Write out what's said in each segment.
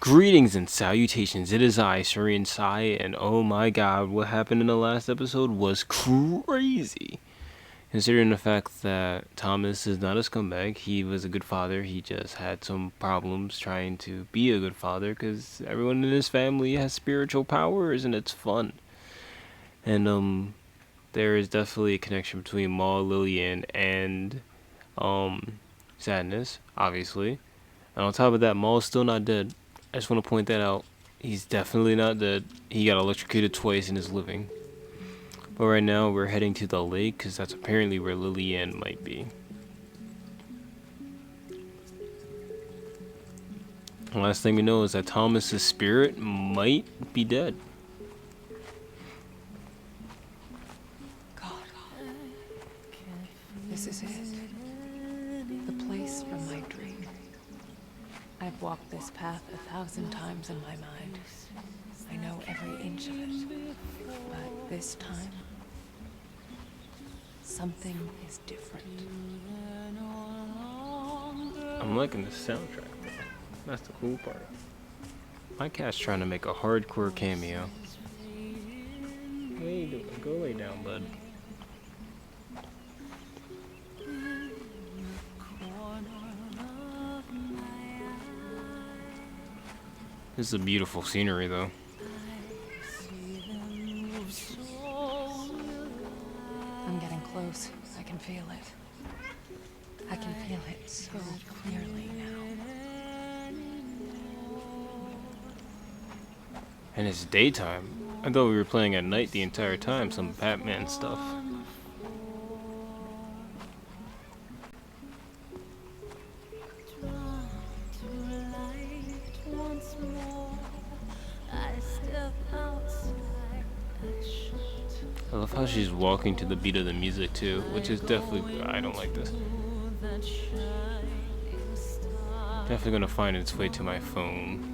Greetings and salutations. It is I, Syrian Sai, and oh my god, what happened in the last episode was crazy. Considering the fact that Thomas is not a scumbag, he was a good father. He just had some problems trying to be a good father because everyone in his family has spiritual powers and it's fun. And there is definitely a connection between Maul, Lillian, and um, Sadness, obviously. And on top of that, Maul's still not dead. I just want to point that out. He's definitely not dead. He got electrocuted twice and is living. But right now, we're heading to the lake because that's apparently where Lillian might be. The last thing we know is that Thomas's spirit might be dead. God, this is it. The place from my dream. I've walked this path 1,000 times in my mind. I know every inch of it. But this time, something is different. I'm liking the soundtrack though. That's the cool part. My cat's trying to make a hardcore cameo. What are you doing? Go lay down, bud. This is a beautiful scenery though. I'm getting close. I can feel it. I can feel it so clearly now. And it's daytime. I thought we were playing at night the entire time, some Batman stuff. I love how she's walking to the beat of the music too, which is definitely, I don't like this. Definitely gonna find its way to my phone.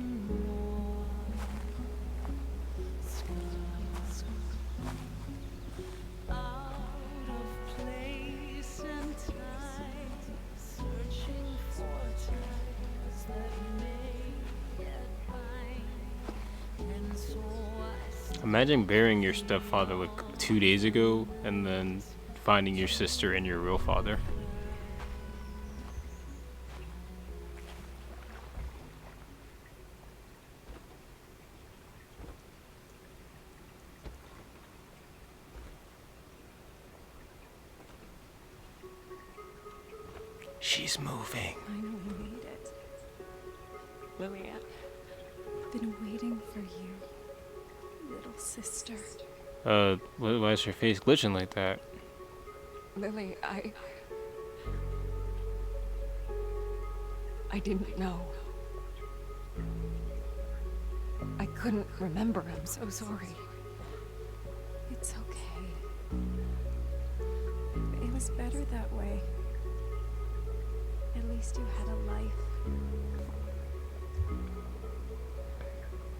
Imagine burying your stepfather like 2 days ago and then finding your sister and your real father. She's moving. Finally made it. Lillian. Been waiting for you, little sister. Why is your face glitching like that? Lily, I didn't know. I couldn't remember. I'm so sorry. It's okay. It was better that way. At least you had a life.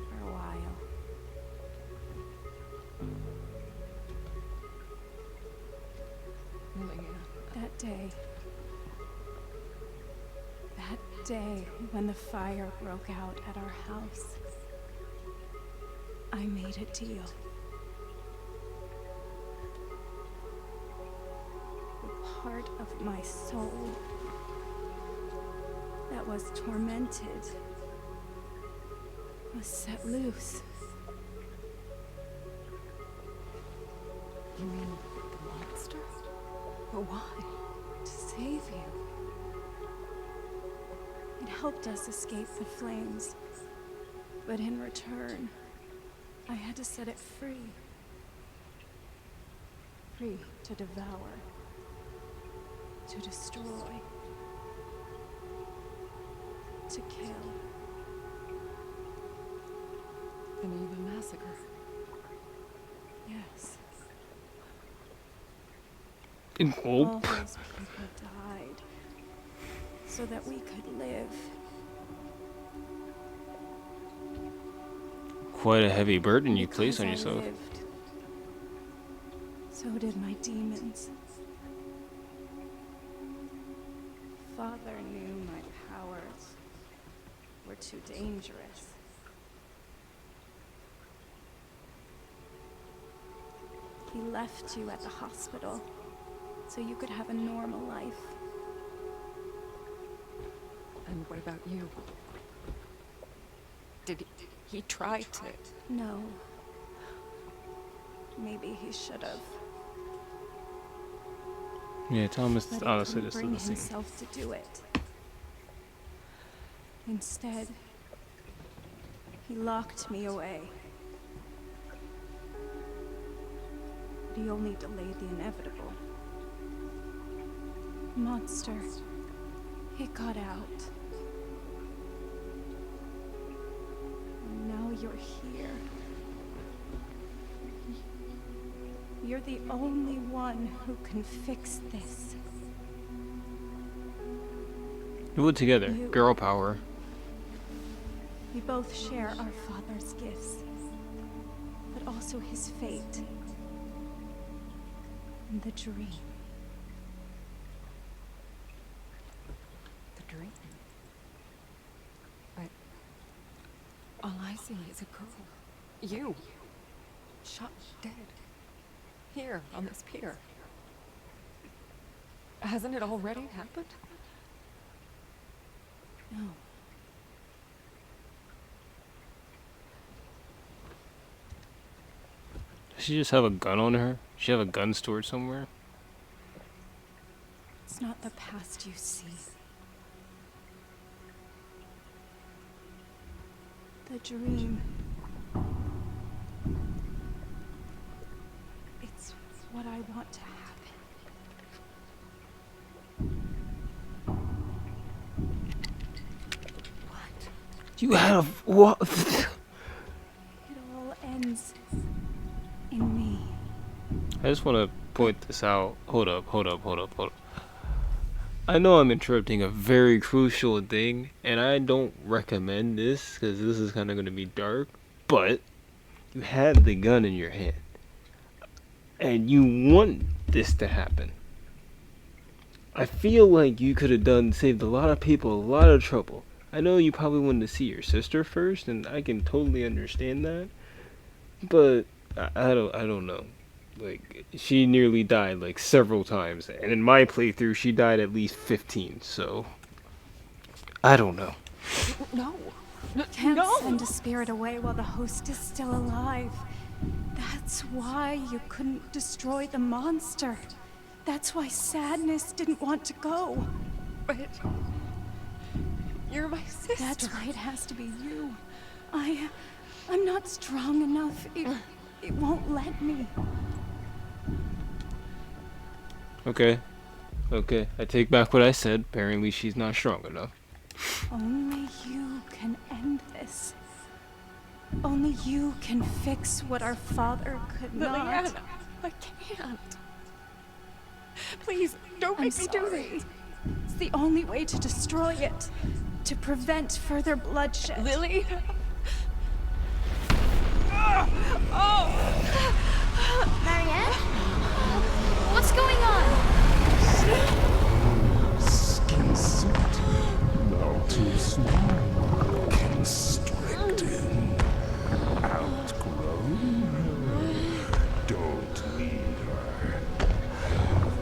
For a while. Lillian. That day. That day when the fire broke out at our house. I made a deal. The part of my soul that was tormented was set loose. You mean the monster? But why? To save you. It helped us escape the flames, but in return, I had to set it free. Free to devour, to destroy, to kill. An even massacre. Yes. Oh. All those people died so that we could live. Quite a heavy burden you place Because on I yourself. lived, so did my demons. Father knew my powers were too dangerous. he left you at the hospital so you could have a normal life. And what about you? Did he try to? No. Maybe he should have. Yeah, Thomas But he honestly couldn't this is bring the same. himself to do it. Instead, he locked me away. But he only delayed the inevitable. Monster. It got out. And now you're here. You're the only one who can fix this. Do it together. You- Girl power. We both share our father's gifts, but also his fate. And the dream. The dream? But all I see is a girl. You. Shot dead. Here, on this pier. Hasn't it already happened? No. Does she just have a gun on her? Does she have a gun stored somewhere? It's not the past you see. The dream. It's what I want to happen. What? You had a what? It all ends in me. I just want to point this out. Hold up. I know I'm interrupting a very crucial thing, and I don't recommend this because this is kind of going to be dark, but you had the gun in your hand, and you want this to happen. I feel like you could have saved a lot of people a lot of trouble. I know you probably wanted to see your sister first, and I can totally understand that, but I don't know. Like, she nearly died, like, several times. And in my playthrough, she died at least 15, so... I don't know. No. Can't No. send a spirit away while the host is still alive. That's why you couldn't destroy the monster. That's why Sadness didn't want to go. But you're my sister. That's why it has to be you. I'm not strong enough. It won't let me. Okay, I take back what I said. Apparently she's not strong enough. Only you can end this. Only you can fix what our father could not. Liliana, I can't. Please, don't I'm make me do sorry. this. It's the only way to destroy it. To prevent further bloodshed. Lily? Marianne? What's going on? Skin suit, now too small, constricting, outgrown her. Don't leave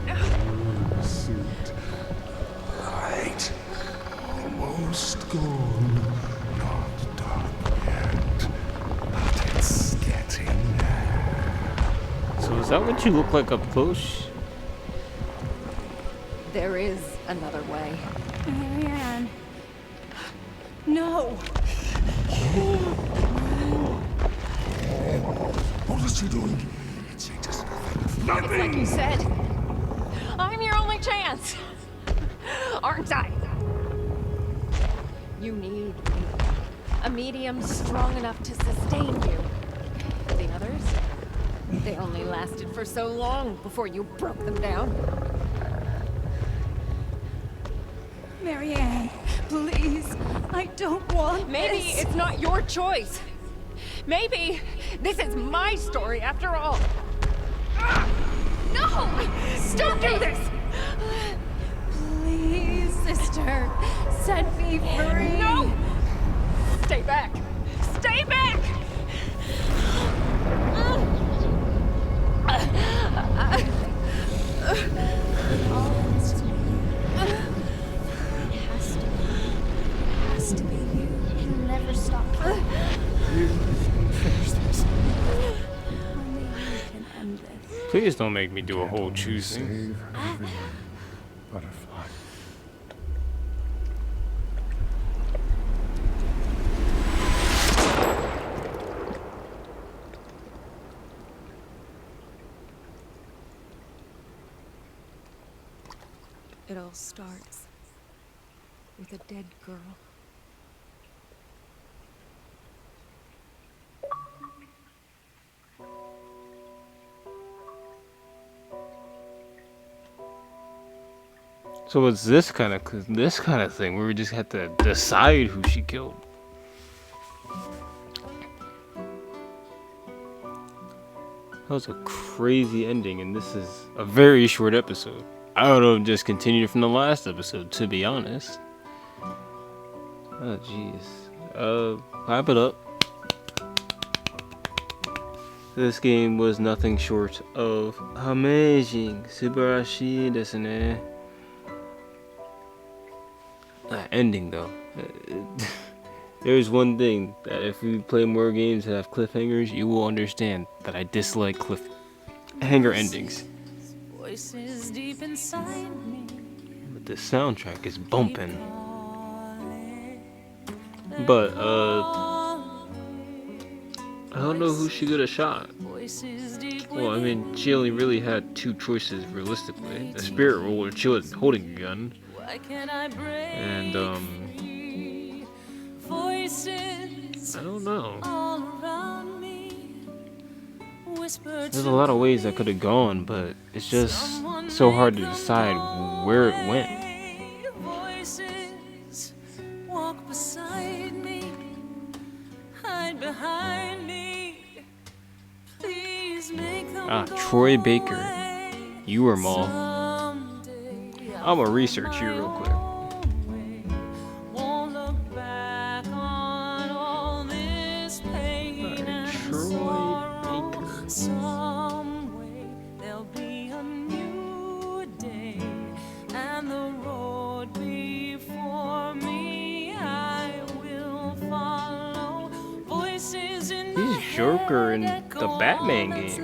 her. Suit, light, almost gone, not dark yet, but it's getting there. So is that what you look like up close? There is another way. Marianne. No. What is she doing? She does nothing. It's like you said. I'm your only chance. Aren't I? You need me. A medium strong enough to sustain you. The others? They only lasted for so long before you broke them down. Marianne, please. I don't want Maybe this. it's not your choice. Maybe this is my story after all. No! Don't do this! Please, sister. Set me free. No! Stay back! Stay back! Has to be you. You'll never stop trying. Only you can end this. Please don't make me do a whole choosing. Save every butterfly. It all starts with a dead girl. So it's this kind of thing where we just have to decide who she killed. That was a crazy ending, and this is a very short episode. I would have just continued from the last episode, to be honest. Oh jeez. Wrap it up. This game was nothing short of amazing. Subarashi desu ne. Ending though. There's one thing that if we play more games that have cliffhangers, you will understand that I dislike cliffhanger endings. Voices deep inside me. But the soundtrack is bumping. But I don't know who she could have shot. Well, I mean, she only really had two choices realistically: a spirit roll or she was holding a gun. And I don't know. There's a lot of ways that could have gone, but it's just so hard to decide where it went. Ah, Troy Baker. You were Maul. I'm gonna research you real quick. He's Joker in the Batman games.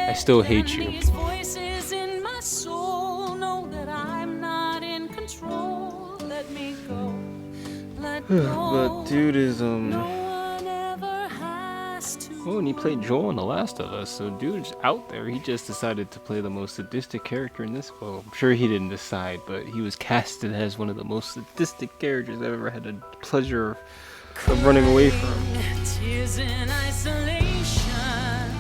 I still hate you. But dude is oh, and he played Joel in The Last of Us, so dude's out there. He just decided to play the most sadistic character in this. Well, I'm sure he didn't decide, but he was casted as one of the most sadistic characters I've ever had the pleasure of running away from. Tears in isolation,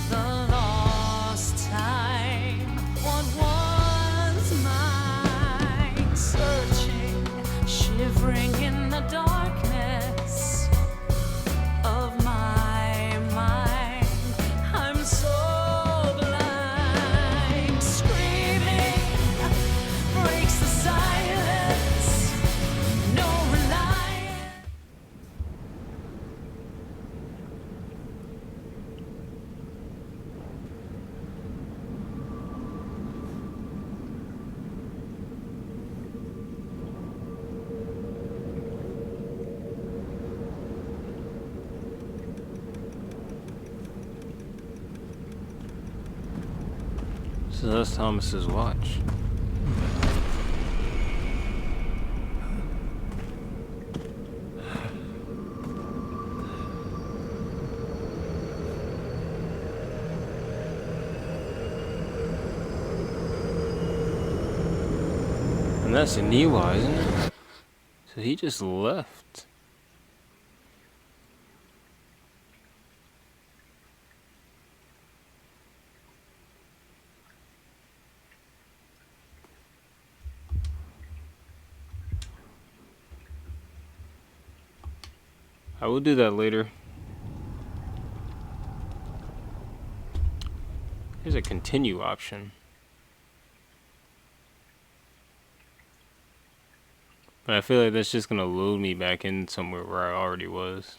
the lost time. What was mine? Searching, shivering in the darkness of my mind. I'm so blind. Screaming breaks the silence. No reliance. So that's Thomas's watch. And that's Iniwa, isn't it? So he just left. I will do that later. Here's a continue option. And I feel like that's just gonna load me back in somewhere where I already was.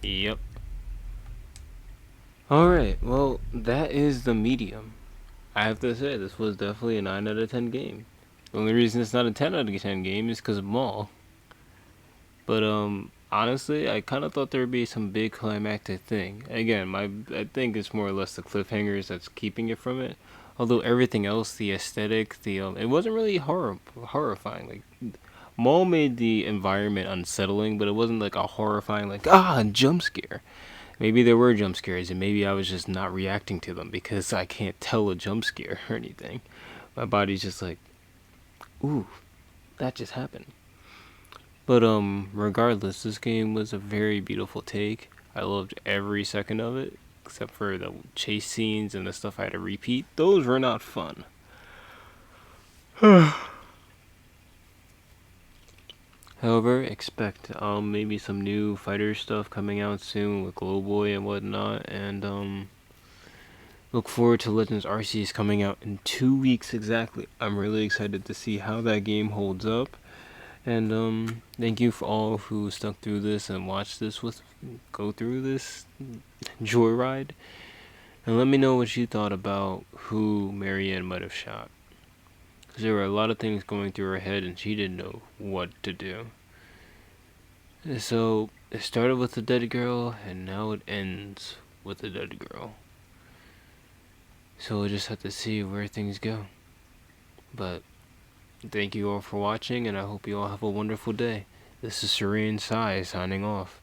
Yep. Alright, well, that is the medium. I have to say, this was definitely a 9 out of 10 game. The only reason it's not a 10 out of 10 game is because of Maul. But, honestly, I kind of thought there would be some big climactic thing. Again, I think it's more or less the cliffhangers that's keeping it from it. Although everything else, the aesthetic, it wasn't really horrifying. Like, Maul made the environment unsettling, but it wasn't like a horrifying, like, jump scare. Maybe there were jump scares, and maybe I was just not reacting to them because I can't tell a jump scare or anything. My body's just like, ooh, that just happened. But regardless, this game was a very beautiful take. I loved every second of it, except for the chase scenes and the stuff I had to repeat. Those were not fun. However, expect maybe some new fighter stuff coming out soon with Glowboy and whatnot, and look forward to Legends Arceus coming out in 2 weeks exactly. I'm really excited to see how that game holds up. And thank you for all who stuck through this and watched this go through this joyride. And let me know what you thought about who Marianne might have shot. Because there were a lot of things going through her head and she didn't know what to do. So it started with the dead girl and now it ends with the dead girl. So we'll just have to see where things go. But thank you all for watching, and I hope you all have a wonderful day. This is Serene Sai signing off.